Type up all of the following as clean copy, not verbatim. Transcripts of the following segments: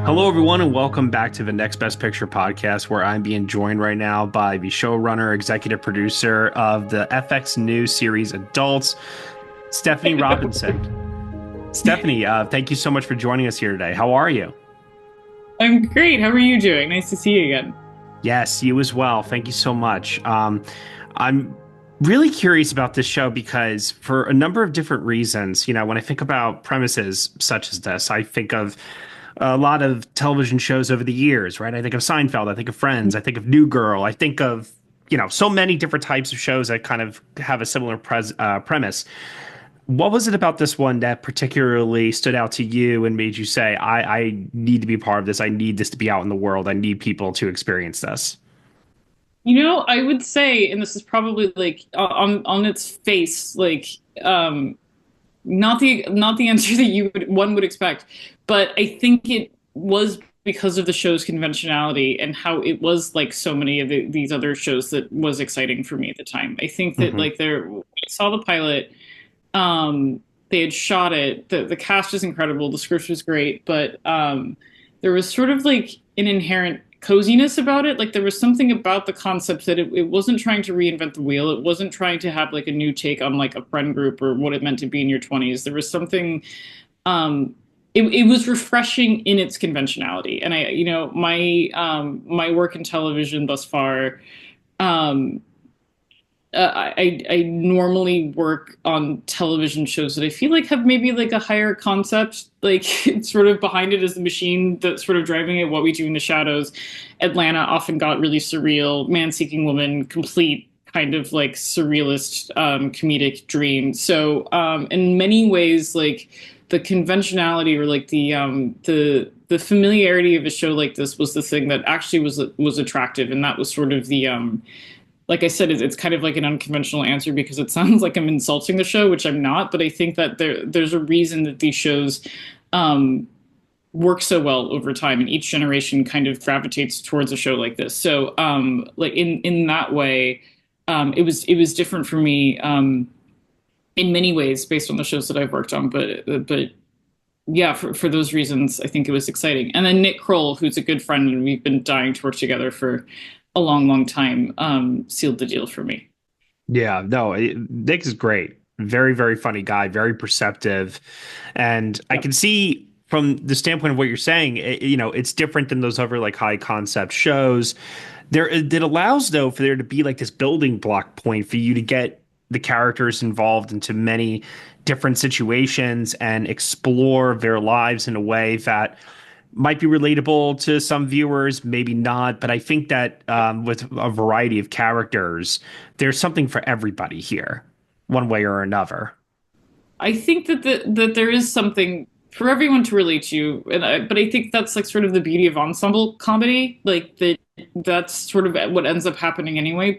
Hello, everyone, and welcome back to the Next Best Picture podcast, where I'm being joined right now by the showrunner, executive producer of the FX new series Adults, Stephanie Robinson. Stephanie, thank you so much for joining us here today. How are you? I'm great. How are you doing? Nice to see you again. Yes, you as well. Thank you so much. I'm really curious about this show because, for a number of different reasons, when I think about premises such as this, I think of a lot of television shows over the years, right? I think of Seinfeld, I think of Friends, I think of New Girl, I think of, so many different types of shows that kind of have a similar premise. What was it about this one that particularly stood out to you and made you say, I need to be part of this. I need this to be out in the world. I need people to experience this? I would say, and this is probably like on its face, like um not the answer that one would expect, but I think it was because of the show's conventionality and how it was like so many of these other shows that was exciting for me at the time. I think that Hmm. like I saw the pilot, they had shot it, the cast was incredible, the script was great, but there was sort of like an inherent coziness about it. Like there was something about the concept that it wasn't trying to reinvent the wheel. It wasn't trying to have like a new take on like a friend group or what it meant to be in your 20s. There was something, it was refreshing in its conventionality. And my work in television thus far, um, I normally work on television shows that I feel like have maybe like a higher concept, like it's sort of behind it is the machine that's sort of driving it. What We Do in the Shadows, Atlanta often got really surreal. Man Seeking Woman, complete kind of like surrealist comedic dream. So in many ways, like the conventionality or like the familiarity of a show like this was the thing that actually was attractive, and that was sort of the like I said, it's kind of like an unconventional answer because it sounds like I'm insulting the show, which I'm not. But I think that there's a reason that these shows um, work so well over time, and each generation kind of gravitates towards a show like this. So, like in that way, it was different for me in many ways based on the shows that I've worked on. But yeah, for those reasons, I think it was exciting. And then Nick Kroll, who's a good friend, and we've been dying to work together for a long, long time, sealed the deal for me. Yeah, no, Nick is great. Very, very funny guy, very perceptive. And I Yep. can see from the standpoint of what you're saying, it's different than those other like high concept shows. It allows though for there to be like this building block point for you to get the characters involved into many different situations and explore their lives in a way that might be relatable to some viewers, maybe not. But I think that with a variety of characters, there's something for everybody here, one way or another. I think that there is something for everyone to relate to, but I think that's like sort of the beauty of ensemble comedy, like that's sort of what ends up happening anyway.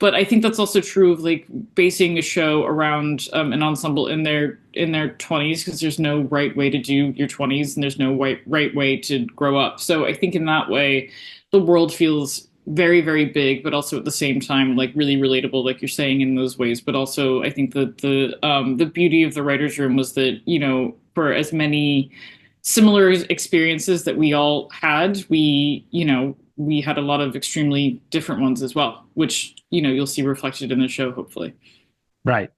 But I think that's also true of like basing a show around an ensemble in their 20s, because there's no right way to do your 20s and there's no right way to grow up. So I think in that way, the world feels very, very big, but also at the same time like really relatable, like you're saying in those ways. But also, I think that the beauty of the writers' room was that for as many similar experiences that we all had, we had a lot of extremely different ones as well, which you'll see reflected in the show, hopefully. Right.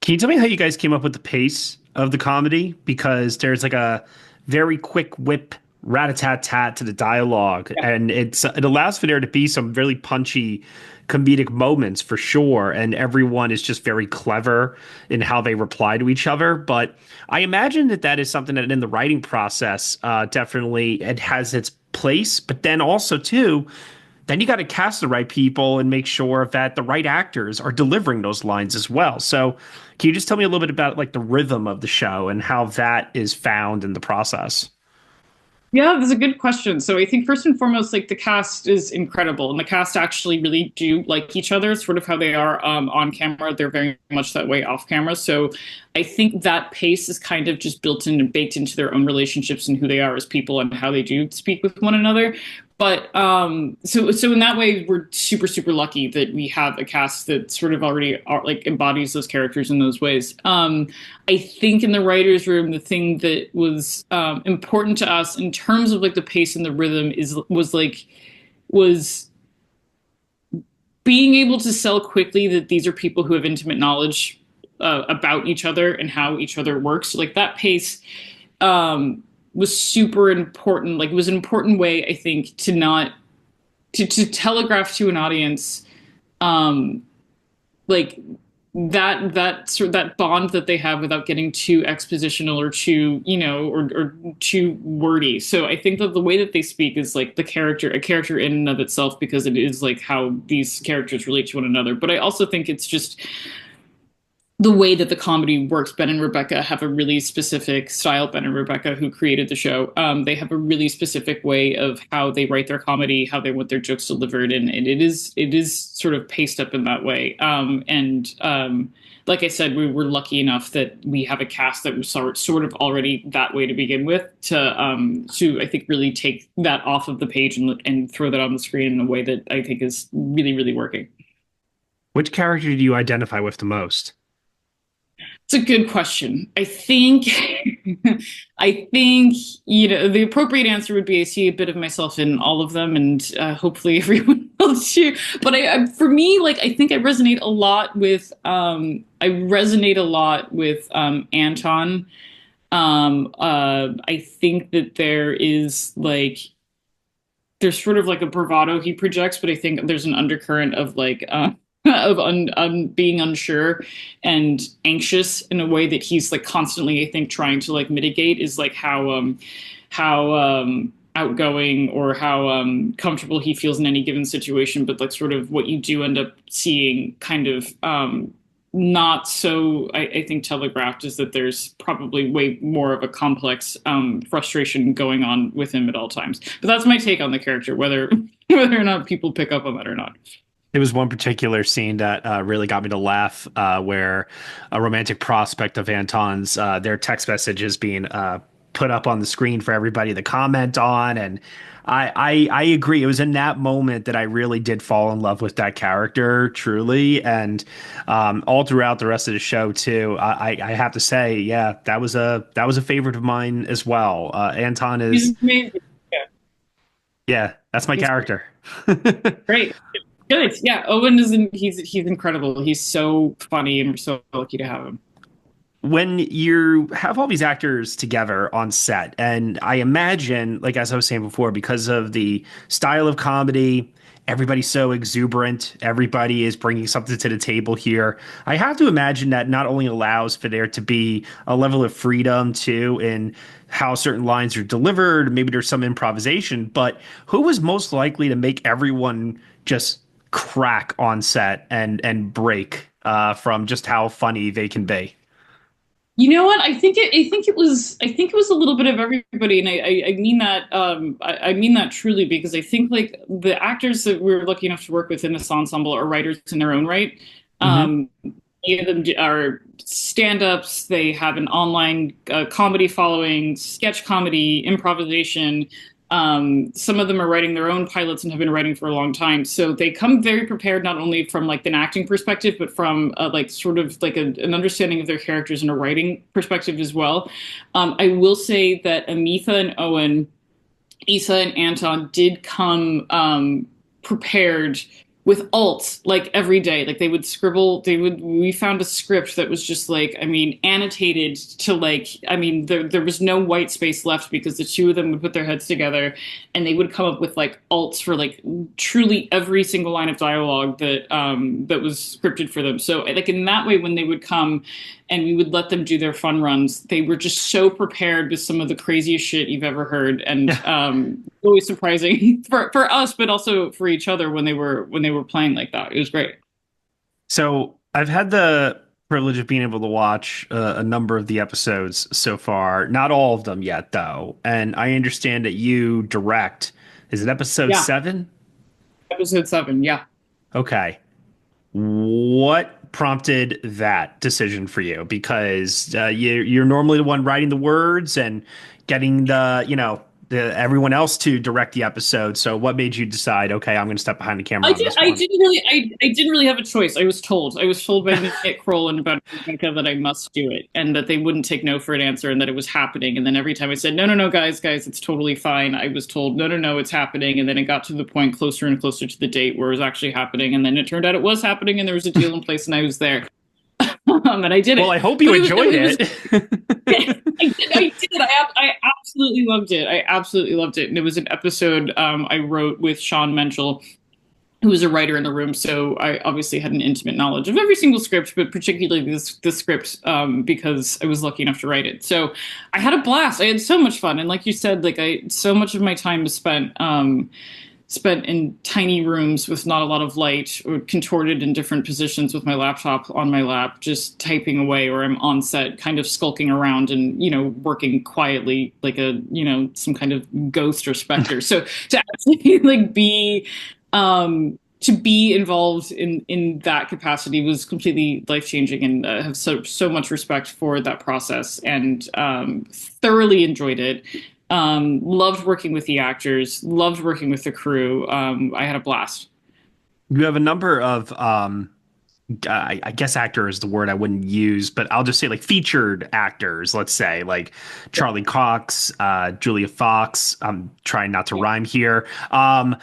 Can you tell me how you guys came up with the pace of the comedy? Because there's like a very quick whip, rat-a-tat-tat to the dialogue, and it allows for there to be some really punchy comedic moments for sure, and everyone is just very clever in how they reply to each other. But I imagine that that is something that in the writing process, definitely it has its place, but then also too then you got to cast the right people and make sure that the right actors are delivering those lines as well. So, can you just tell me a little bit about like the rhythm of the show and how that is found in the process? Yeah, that's a good question. So I think first and foremost, like the cast is incredible, and the cast actually really do like each other, sort of how they are on camera. They're very much that way off camera. So I think that pace is kind of just built in and baked into their own relationships and who they are as people and how they do speak with one another. But so in that way, we're super super lucky that we have a cast that sort of already like embodies those characters in those ways. I think in the writers' room, the thing that was important to us in terms of like the pace and the rhythm was being able to sell quickly that these are people who have intimate knowledge about each other and how each other works. Like that pace was super important. Like it was an important way, I think, to not to telegraph to an audience um, like that bond that they have without getting too expositional or too or too wordy. So I think that the way that they speak is like a character in and of itself, because it is like how these characters relate to one another. But I also think it's just the way that the comedy works. Ben and Rebecca have a really specific style. Ben and Rebecca, who created the show, they have a really specific way of how they write their comedy, how they want their jokes delivered, and it is sort of paced up in that way. Like I said, we were lucky enough that we have a cast that was sort of already that way to begin with, to I think really take that off of the page and throw that on the screen in a way that I think is really really working. Which character do you identify with the most? It's a good question. I think, I think, the appropriate answer would be I see a bit of myself in all of them, and hopefully everyone else too. But for me, like I think I resonate a lot with Anton. I think that there's sort of like a bravado he projects, but I think there's an undercurrent of like being unsure and anxious in a way that he's like constantly, I think, trying to like mitigate, is like how outgoing or how comfortable he feels in any given situation, but like sort of what you do end up seeing kind of not so I think telegraphed is that there's probably way more of a complex frustration going on with him at all times. But that's my take on the character, whether whether or not people pick up on that or not. There was one particular scene that really got me to laugh, where a romantic prospect of Anton's, their text message is being put up on the screen for everybody to comment on, and I agree. It was in that moment that I really did fall in love with that character, truly, and all throughout the rest of the show too. I have to say, yeah, that was a favorite of mine as well. Anton He's is, amazing. Yeah, yeah, that's my he's character. great. Good. Yeah, Owen he's incredible. He's so funny, and we're so lucky to have him. When you have all these actors together on set, and I imagine, like as I was saying before, because of the style of comedy, everybody's so exuberant, everybody is bringing something to the table here. I have to imagine that not only allows for there to be a level of freedom too in how certain lines are delivered, maybe there's some improvisation, but who was most likely to make everyone just crack on set and break from just how funny they can be? You know what? I think it was a little bit of everybody, and I mean that I mean that truly, because I think like the actors that we're lucky enough to work with in this ensemble are writers in their own right. Hmm. Um, Many of them are stand-ups. They have an online comedy following, sketch comedy, improvisation. Some of them are writing their own pilots and have been writing for a long time. So they come very prepared, not only from like an acting perspective, but from like sort of like an understanding of their characters and a writing perspective as well. I will say that Amitha and Owen, Issa and Anton did come prepared with alts like every day. Like they would scribble, we found a script that was just like, I mean, annotated to like, I mean, there was no white space left, because the two of them would put their heads together and they would come up with like alts for like truly every single line of dialogue that was scripted for them. So like in that way, when they would come and we would let them do their fun runs, they were just so prepared with some of the craziest shit you've ever heard. And always surprising for us, but also for each other when they were playing like that. It was great. So I've had the privilege of being able to watch a number of the episodes so far. Not all of them yet, though. And I understand that you direct. Is it episode Yeah, 7? episode 7. Yeah. Okay. What prompted that decision for you? Because you're normally the one writing the words and getting the everyone else to direct the episode. So what made you decide, okay, I'm going to step behind the camera on this one? I didn't really have a choice. I was told by Nick Kroll and about Rebecca that I must do it and that they wouldn't take no for an answer and that it was happening. And then every time I said, no, no, no, guys, it's totally fine. I was told, no, no, no, it's happening. And then it got to the point closer and closer to the date where it was actually happening. And then it turned out it was happening and there was a deal in place and I was there. And I did Well, it. I hope you enjoyed it. I did. I absolutely loved it. I absolutely loved it. And it was an episode I wrote with Sean Menschel, who was a writer in the room. So I obviously had an intimate knowledge of every single script, but particularly this script because I was lucky enough to write it. So I had a blast. I had so much fun. And like you said, so much of my time was spent in tiny rooms with not a lot of light or contorted in different positions with my laptop on my lap, just typing away, or I'm on set kind of skulking around and, working quietly like some kind of ghost or specter. So to actually to be involved in that capacity was completely life-changing, and have so much respect for that process, and thoroughly enjoyed it. Loved working with the actors, loved working with the crew. I had a blast. You have a number of, I guess actor is the word I wouldn't use, but I'll just say like featured actors, let's say like Charlie Cox, Julia Fox. I'm trying not to rhyme here. How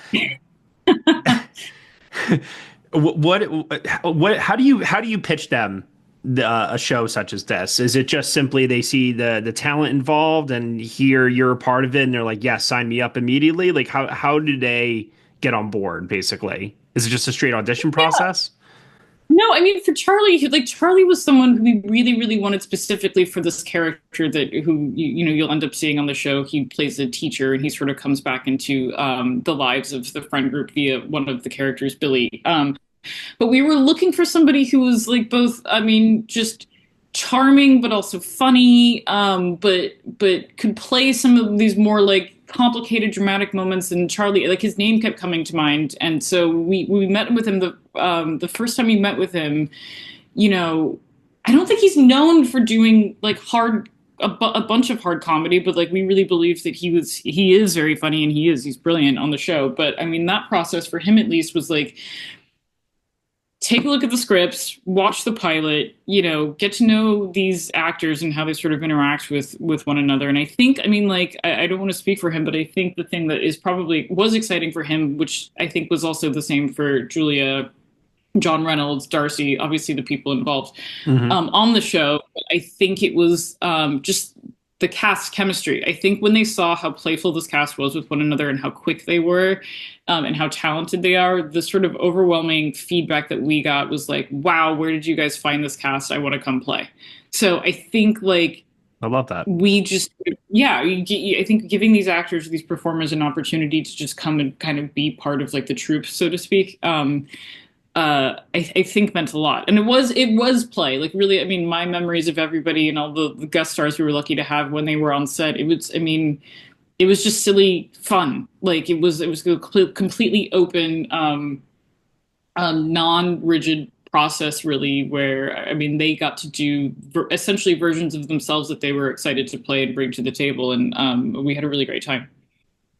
do you pitch them a show such as this? Is it just simply they see the talent involved and here you're a part of it and they're like, yeah, sign me up immediately? Like how do they get on board basically? Is it just a straight audition process? No, I mean for Charlie, Charlie was someone who we really, really wanted specifically for this character who you'll end up seeing on the show. He plays a teacher and he sort of comes back into the lives of the friend group via one of the characters, Billy. But we were looking for somebody who was like both, I mean, just charming but also funny, but could play some of these more like complicated dramatic moments. And Charlie, like his name kept coming to mind, and so we met with him the first time we met with him. I don't think he's known for doing like a bunch of hard comedy, but like we really believed that he is very funny and he's brilliant on the show. But I mean that process for him at least was like, take a look at the scripts, watch the pilot, get to know these actors and how they sort of interact with one another. And I think, I mean, like, I don't want to speak for him, but I think the thing that was exciting for him, which I think was also the same for Julia, John Reynolds, Darcy, obviously the people involved on the show. I think it was just the cast chemistry. I think when they saw how playful this cast was with one another and how quick they were, and how talented they are, the sort of overwhelming feedback that we got was like, wow, where did you guys find this cast? I want to come play. So I think like, I love that. We just, yeah, I think giving these actors, these performers an opportunity to just come and kind of be part of like the troupe, so to speak, I think meant a lot. And it was play. Like really, I mean, my memories of everybody and all the guest stars we were lucky to have when they were on set, it was just silly fun. Like it was a completely open, non-rigid process really, where, I mean, they got to do essentially versions of themselves that they were excited to play and bring to the table. And we had a really great time.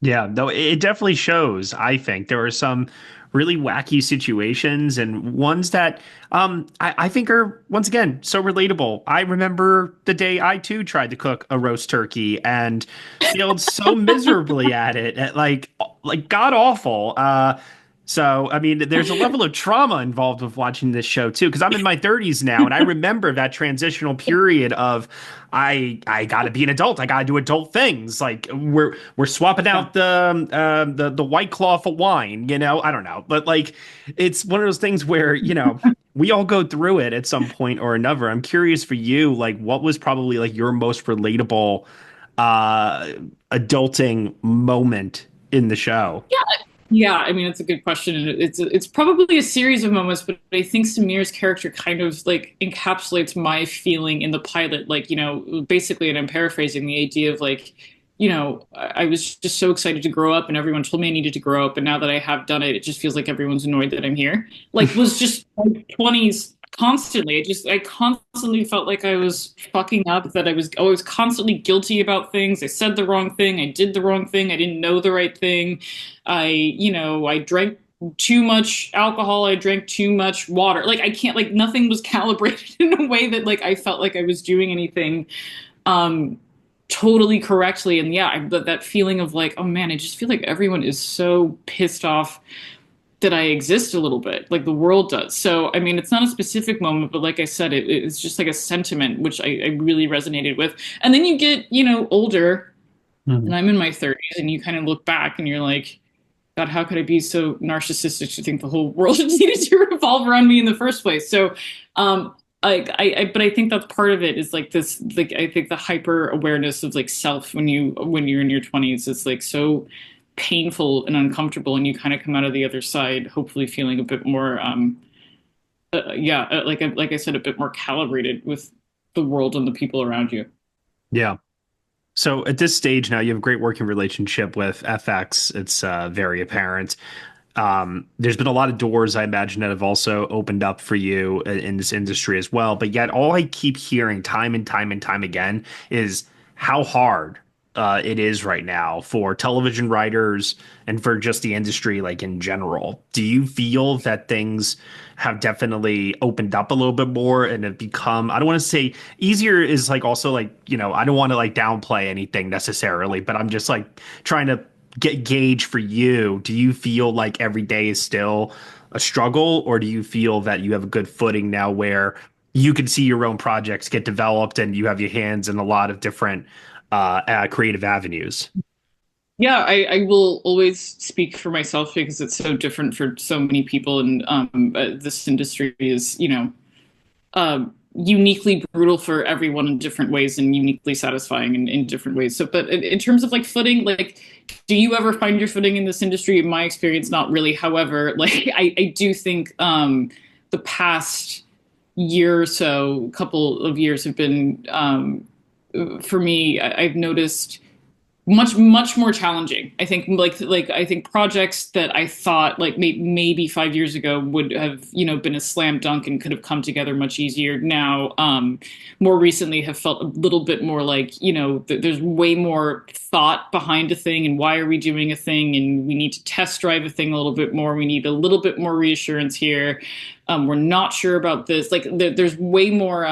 Yeah, no, it definitely shows. I think there were some really wacky situations and ones that I think are, once again, so relatable. I remember the day I too tried to cook a roast turkey and failed so miserably at it, like god awful. So, I mean, there's a level of trauma involved with watching this show too, because I'm in my 30s now, and I remember that transitional period of I got to be an adult, I got to do adult things. Like we're swapping out the White Claw for wine, I don't know, but like it's one of those things where we all go through it at some point or another. I'm curious for you, like what was probably like your most relatable adulting moment in the show? Yeah, I mean, it's a good question. And it's probably a series of moments, but I think Samir's character kind of like encapsulates my feeling in the pilot. Like, basically, and I'm paraphrasing the idea of like, I was just so excited to grow up and everyone told me I needed to grow up. And now that I have done it, it just feels like everyone's annoyed that I'm here. Like, was just like 20s constantly. I constantly felt like I was fucking up, that I was constantly guilty about things. I said the wrong thing, I did the wrong thing, I didn't know the right thing. I drank too much alcohol, I drank too much water. Like I can't, like nothing was calibrated in a way that like I felt like I was doing anything um totally correctly. And yeah, that feeling of like, oh man, I just feel like everyone is so pissed off that I exist a little bit, like the world does. So, I mean, it's not a specific moment, but like I said, it's just like a sentiment which I really resonated with. And then you get, older, and Mhm. I'm in my 30s, and you kind of look back and you're like, God, how could I be so narcissistic to think the whole world needed to revolve around me in the first place? So, but I think that's part of it is like this, like I think the hyper awareness of like self when you're in your 20s is like so painful and uncomfortable, and you kind of come out of the other side, hopefully feeling a bit more, like I said, a bit more calibrated with the world and the people around you. Yeah. So at this stage now, you have a great working relationship with FX. It's very apparent. There's been a lot of doors, I imagine, that have also opened up for you in this industry as well. But yet, all I keep hearing time and time and time again is how hard it is right now for television writers and for just the industry, like in general. Do you feel that things have definitely opened up a little bit more and have become, I don't want to say easier is like also like, I don't want to like downplay anything necessarily, but I'm just like trying to get gauge for you. Do you feel like every day is still a struggle, or do you feel that you have a good footing now where you can see your own projects get developed and you have your hands in a lot of different creative avenues? Yeah, I will always speak for myself because it's so different for so many people, and this industry is, uniquely brutal for everyone in different ways and uniquely satisfying in different ways. So, but in terms of like footing, like, do you ever find your footing in this industry? In my experience, not really. However, like, I do think the past year or so, couple of years have been, for me, I've noticed much more challenging. I think I think projects that I thought like maybe 5 years ago would have been a slam dunk and could have come together much easier now, more recently have felt a little bit more like there's way more thought behind a thing, and why are we doing a thing, and we need to test drive a thing a little bit more, we need a little bit more reassurance here, we're not sure about this, like there's way more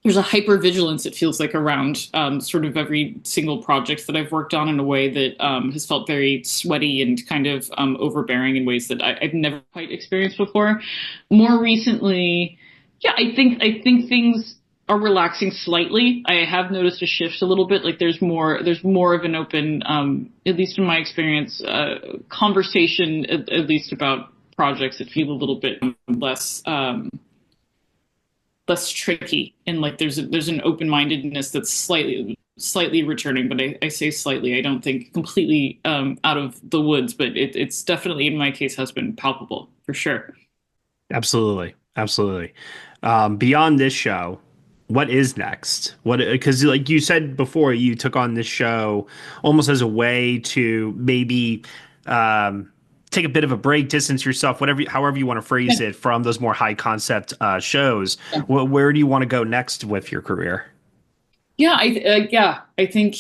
there's a hyper vigilance, it feels like, around sort of every single project that I've worked on in a way that has felt very sweaty and kind of overbearing in ways that I've never quite experienced before. More recently, yeah, I think things are relaxing slightly. I have noticed a shift a little bit. Like there's more of an open, at least in my experience, conversation, at least about projects that feel a little bit less tricky, and like there's an open-mindedness that's slightly returning, but I say slightly, I don't think completely out of the woods, but it's definitely in my case has been palpable for sure. Absolutely. Absolutely. Beyond this show, what is next? What, because like you said before, you took on this show almost as a way to maybe um, take a bit of a break, distance yourself, whatever, however you want to phrase it, from those more high concept shows. Where do you want to go next with your career? Yeah, I think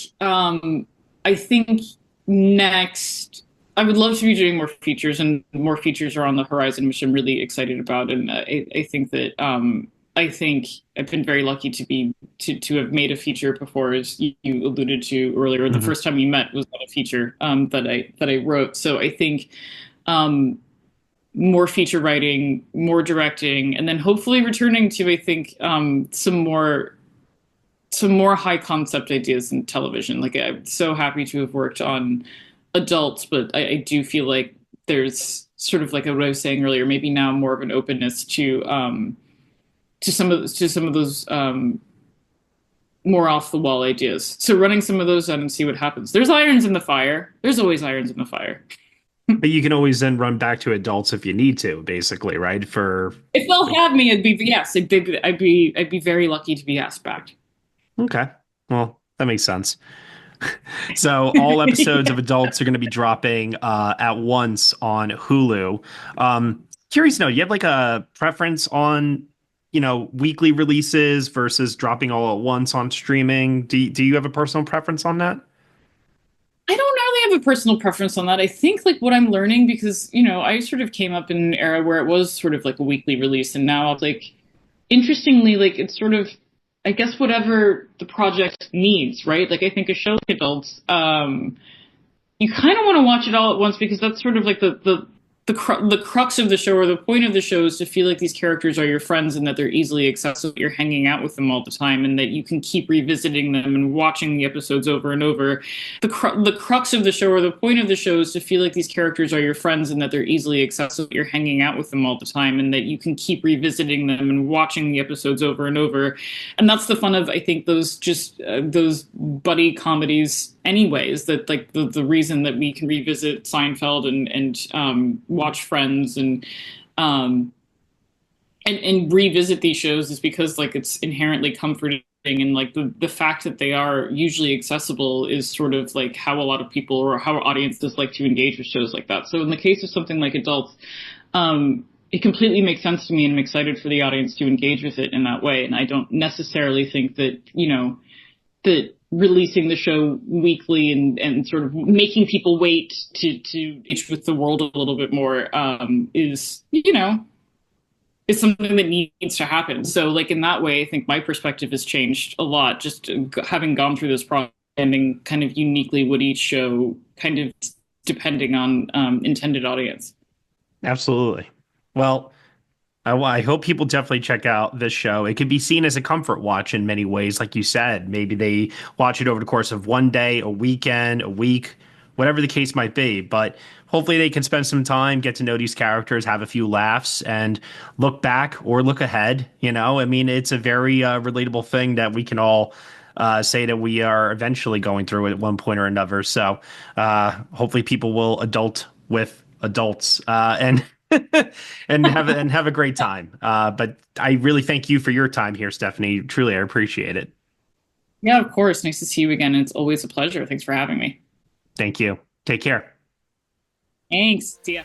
next I would love to be doing more features, and more features are on the horizon, which I'm really excited about. And I think that I think I've been very lucky to have made a feature before, as you alluded to earlier. The Hmm. first time we met was on a feature that I wrote. So I think um, more feature writing, more directing, and then hopefully returning to, I think, some more high concept ideas in television. Like I'm so happy to have worked on adults, but I do feel like there's sort of like what I was saying earlier, maybe now more of an openness to some of those more off the wall ideas. So running some of those out and see what happens. There's irons in the fire. There's always irons in the fire. But you can always then run back to adults if you need to, basically, right? For If they'll have me, it'd be yes, I'd be very lucky to be asked back. okay, well, that makes sense. So all episodes of Adults are going to be dropping at once on Hulu. Curious to know, you have like a preference on weekly releases versus dropping all at once on streaming? Do you have a personal preference on that? I don't really have a personal preference on that. I think like what I'm learning because, I sort of came up in an era where it was sort of like a weekly release and now it's like interestingly like it's sort of I guess whatever the project needs, right? Like I think a show like Adults, you kind of want to watch it all at once because that's sort of like the crux of the show or the point of the show is to feel like these characters are your friends and that they're easily accessible. You're hanging out with them all the time and that you can keep revisiting them and watching the episodes over and over. The crux of the show or the point of the show is to feel like these characters are your friends and that they're easily accessible. You're hanging out with them all the time and that you can keep revisiting them and watching the episodes over and over. And that's the fun of I think those buddy comedies anyways, that like the reason that we can revisit Seinfeld and watch Friends um and revisit these shows is because like it's inherently comforting and like the fact that they are usually accessible is sort of like how a lot of people or how audiences like to engage with shows like that. So in the case of something like Adults, it completely makes sense to me and I'm excited for the audience to engage with it in that way. And I don't necessarily think that, that releasing the show weekly and sort of making people wait to engage with the world a little bit more is something that needs to happen. So like in that way, I think my perspective has changed a lot just having gone through this process and kind of uniquely what each show kind of depending on intended audience. Absolutely. Well, I hope people definitely check out this show. It could be seen as a comfort watch in many ways, like you said. Maybe they watch it over the course of one day, a weekend, a week, whatever the case might be. But hopefully they can spend some time, get to know these characters, have a few laughs, and look back or look ahead. I mean, it's a very relatable thing that we can all say that we are eventually going through at one point or another. So hopefully people will adult with adults and and have a great time. But I really thank you for your time here, Stephanie. Truly, I appreciate it. Yeah, of course. Nice to see you again. It's always a pleasure. Thanks for having me. Thank you. Take care. Thanks. See ya.